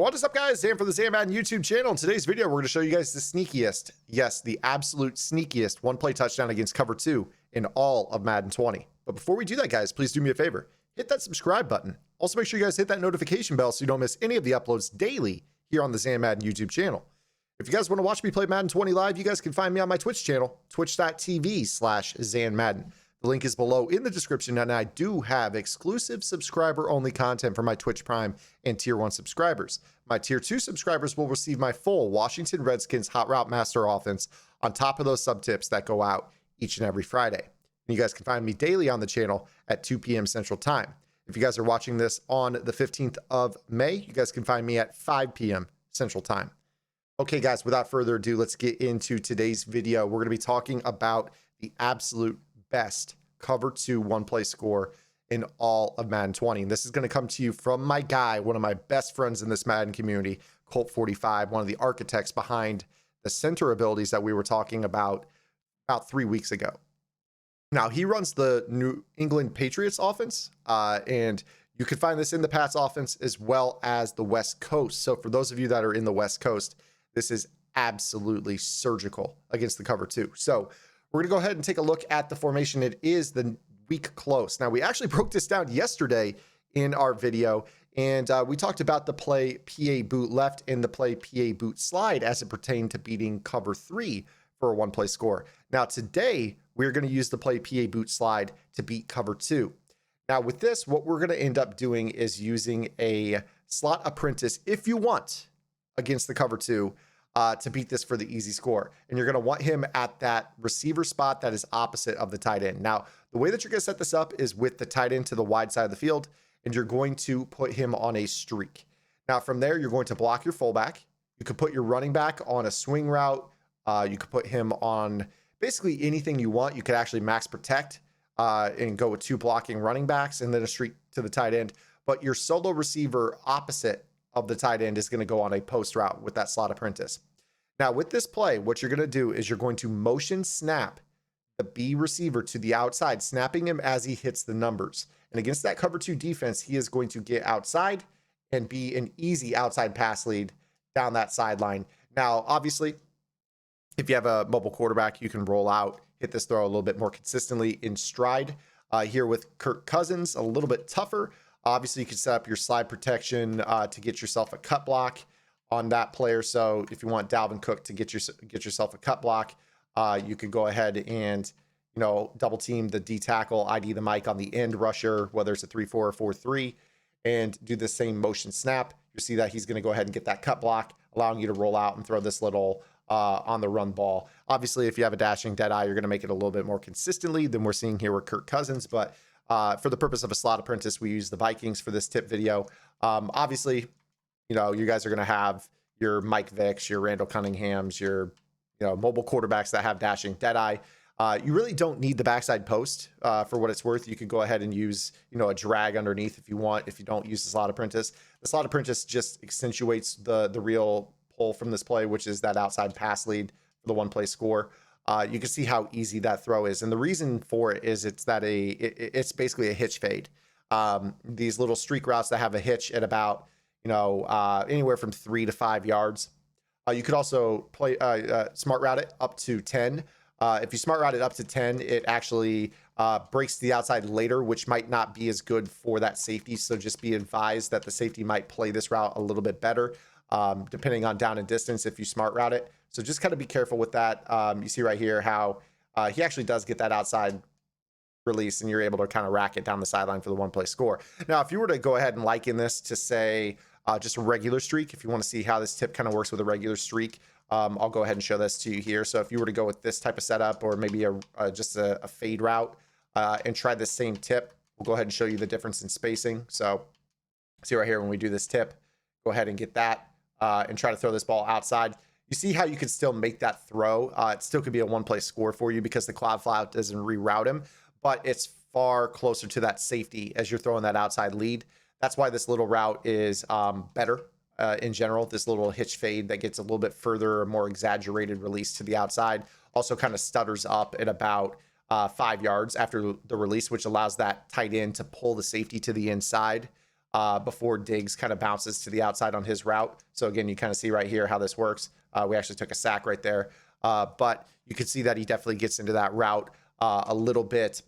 What is up, guys? Zan from the Zan Madden YouTube channel. In today's video, we're going to show you guys the sneakiest, yes, the absolute sneakiest one-play touchdown against cover 2 in all of Madden 20. But before we do that, guys, please do me a favor. Hit that subscribe button. Also, make sure you guys hit that notification bell so you don't miss any of the uploads daily here on the Zan Madden YouTube channel. If you guys want to watch me play Madden 20 live, you guys can find me on my Twitch channel, twitch.tv/ZanMadden. The link is below in the description, and I do have exclusive subscriber-only content for my Twitch Prime and Tier 1 subscribers. My Tier 2 subscribers will receive my full Washington Redskins Hot Route Master offense on top of those sub-tips that go out each and every Friday. And you guys can find me daily on the channel at 2 p.m. Central Time. If you guys are watching this on the 15th of May, you guys can find me at 5 p.m. Central Time. Okay, guys, without further ado, let's get into today's video. We're going to be talking about the absolute best cover 2 one-play score in all of Madden 20. And this is going to come to you from my guy, one of my best friends in this Madden community, Colt45, one of the architects behind the center abilities that we were talking about 3 weeks ago. Now, he runs the New England Patriots offense, and you can find this in the Pats offense as well as the West Coast. So for those of you that are in the West Coast, this is absolutely surgical against the cover 2. So we're going to go ahead and take a look at the formation. It is the weak close. Now, we actually broke this down yesterday in our video, and we talked about the play PA boot left and the play PA boot slide as it pertained to beating cover 3 for a one-play score. Now, today, we're going to use the play PA boot slide to beat cover 2. Now, with this, what we're going to end up doing is using a slot apprentice, if you want, against the cover 2, to beat this for the easy score. And you're going to want him at that receiver spot that is opposite of the tight end. Now, the way that you're going to set this up is with the tight end to the wide side of the field, and you're going to put him on a streak. Now, from there, you're going to block your fullback. You could put your running back on a swing route. You could put him on basically anything you want. You could actually max protect and go with 2 blocking running backs and then a streak to the tight end. But your solo receiver opposite of the tight end is going to go on a post route with that slot apprentice. Now, with this play, what you're going to do is you're going to motion snap the B receiver to the outside, snapping him as he hits the numbers. And against that cover 2 defense, he is going to get outside and be an easy outside pass lead down that sideline. Now, obviously, if you have a mobile quarterback, you can roll out, hit this throw a little bit more consistently in stride. Here with Kirk Cousins, a little bit tougher. Obviously, you can set up your slide protection to get yourself a cut block on that player. So if you want Dalvin Cook to get yourself a cut block, you could go ahead and, you know, double team the D tackle, ID the Mike on the end rusher, whether it's a 3-4 or 4-3, and do the same motion snap. You see that he's going to go ahead and get that cut block, allowing you to roll out and throw this little on the run ball. Obviously, if you have a dashing dead eye, you're going to make it a little bit more consistently than we're seeing here with Kirk Cousins. But for the purpose of a slot apprentice, we use the Vikings for this tip video. Obviously, you know, you guys are going to have your Mike Vicks, your Randall Cunninghams, your, you know, mobile quarterbacks that have dashing dead eye. You really don't need the backside post for what it's worth. You could go ahead and use, you know, a drag underneath if you want, if you don't use the slot apprentice. The slot apprentice just accentuates the real pull from this play, which is that outside pass lead for the one-play score. You can see how easy that throw is. And the reason for it is it's basically a hitch fade. These little streak routes that have a hitch at about, you know, anywhere from 3 to 5 yards. You could also play smart route it up to 10. If you smart route it up to 10, it actually breaks the outside later, which might not be as good for that safety. So just be advised that the safety might play this route a little bit better, depending on down and distance if you smart route it. So just kind of be careful with that. You see right here how he actually does get that outside release, and you're able to kind of rack it down the sideline for the one-play score. Now, if you were to go ahead and liken this to, say, just a regular streak, if you want to see how this tip kind of works with a regular streak, I'll go ahead and show this to you here. So if you were to go with this type of setup, or maybe just a fade route, and try this same tip, we'll go ahead and show you the difference in spacing. So see right here, when we do this tip, go ahead and get that and try to throw this ball outside. You see how you could still make that throw. It still could be a one-play score for you because the cloud flat doesn't reroute him, but it's far closer to that safety as you're throwing that outside lead. That's why this little route is better in general. This little hitch fade that gets a little bit further, more exaggerated release to the outside, also kind of stutters up at about 5 yards after the release, which allows that tight end to pull the safety to the inside before Diggs kind of bounces to the outside on his route. So again, you kind of see right here how this works. We actually took a sack right there, but you can see that he definitely gets into that route a little bit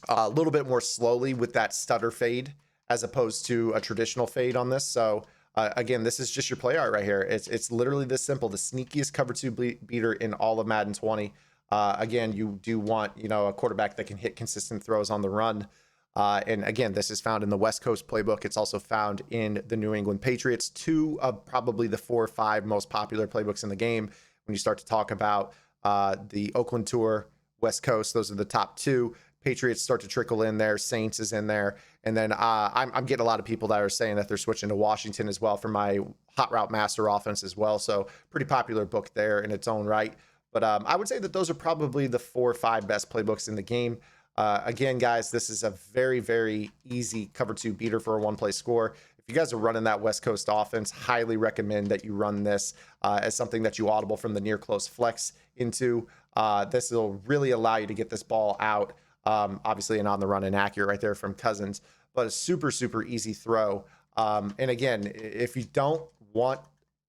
more slowly with that stutter fade as opposed to a traditional fade on this. So again, this is just your play art right here. It's literally this simple, the sneakiest cover two beater in all of Madden 20. Again, you do want, a quarterback that can hit consistent throws on the run. And again, this is found in the West Coast playbook. It's also found in the New England Patriots, two of probably the 4 or 5 most popular playbooks in the game. When you start to talk about the Oakland Tour, West Coast, those are the top 2. Patriots start to trickle in there. Saints is in there. And then I'm getting a lot of people that are saying that they're switching to Washington as well for my Hot Route Master offense as well. So pretty popular book there in its own right. But I would say that those are probably the 4 or 5 best playbooks in the game. Again, guys, this is a very, very easy cover 2 beater for a 1-play score. If you guys are running that West Coast offense, highly recommend that you run this as something that you audible from the near close flex into. This will really allow you to get this ball out. Obviously an on the run and accurate right there from Cousins, but a super, super easy throw. And again, if you don't want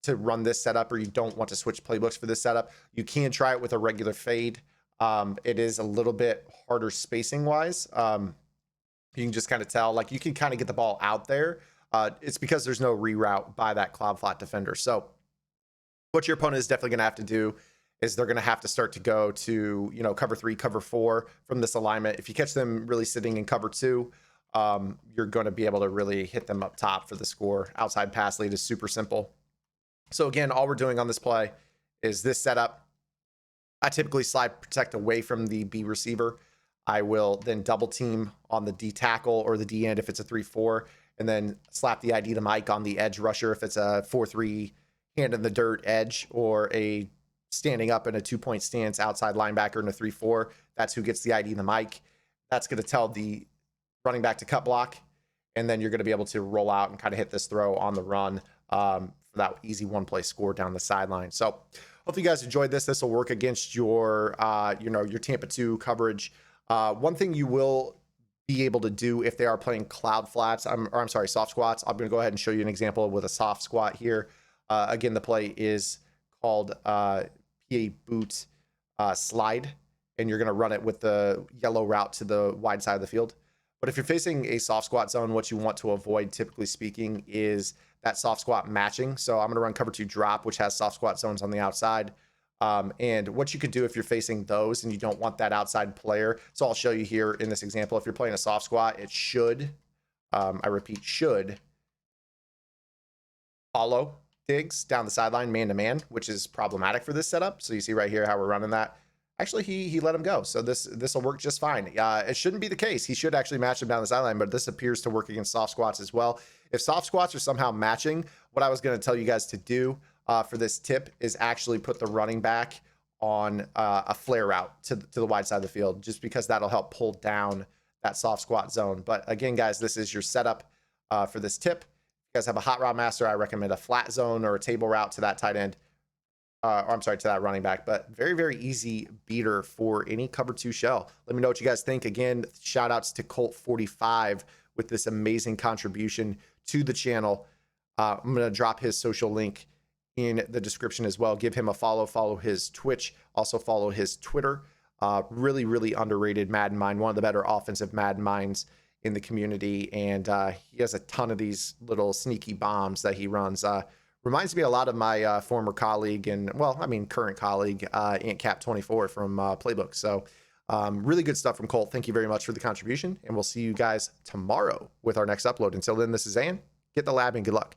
to run this setup or you don't want to switch playbooks for this setup, you can try it with a regular fade. It is a little bit harder spacing wise. You can just kind of tell, like you can kind of get the ball out there. It's because there's no reroute by that cloud flat defender. So what your opponent is definitely going to have to do is they're going to have to start to go to, cover 3, cover 4 from this alignment. If you catch them really sitting in cover 2, you're going to be able to really hit them up top for the score. Outside pass lead is super simple. So again, all we're doing on this play is this setup. I typically slide protect away from the B receiver. I will then double team on the D tackle or the D end if it's a 3-4, and then slap the ID to Mike on the edge rusher if it's a 4-3 hand in the dirt edge, or a standing up in a 2-point stance outside linebacker in a 3-4. That's who gets the ID to Mike. That's going to tell the running back to cut block, and then you're going to be able to roll out and kind of hit this throw on the run for that easy 1-play score down the sideline. So hope you guys enjoyed this. This will work against your, your Tampa 2 coverage. One thing you will be able to do if they are playing cloud flats, soft squats. I'm going to go ahead and show you an example with a soft squat here. Again, the play is called PA boot slide, and you're going to run it with the yellow route to the wide side of the field. But if you're facing a soft squat zone, what you want to avoid, typically speaking, is that soft squat matching. So I'm going to run cover 2 drop, which has soft squat zones on the outside. And what you could do if you're facing those and you don't want that outside player. So I'll show you here in this example. If you're playing a soft squat, it should, I repeat, should follow Diggs down the sideline man to man, which is problematic for this setup. So you see right here how we're running that. Actually, he let him go. So this will work just fine. It shouldn't be the case. He should actually match him down the sideline, but this appears to work against soft squats as well. If soft squats are somehow matching, what I was going to tell you guys to do for this tip is actually put the running back on a flare route to the wide side of the field, just because that'll help pull down that soft squat zone. But again, guys, this is your setup for this tip. If you guys have a hot route master, I recommend a flat zone or a table route to that tight end. To that running back, but very, very easy beater for any cover 2 shell. Let me know what you guys think. Again, shout outs to Colt45 with this amazing contribution to the channel. I'm going to drop his social link in the description as well. Give him a follow his Twitch, also follow his Twitter. Really, really underrated Madden mind, one of the better offensive Madden minds in the community. And he has a ton of these little sneaky bombs that he runs. Reminds me a lot of my former colleague and, current colleague, AntCap24 from Playbook. So really good stuff from Colt. Thank you very much for the contribution, and we'll see you guys tomorrow with our next upload. Until then, this is Zan. Get the lab and good luck.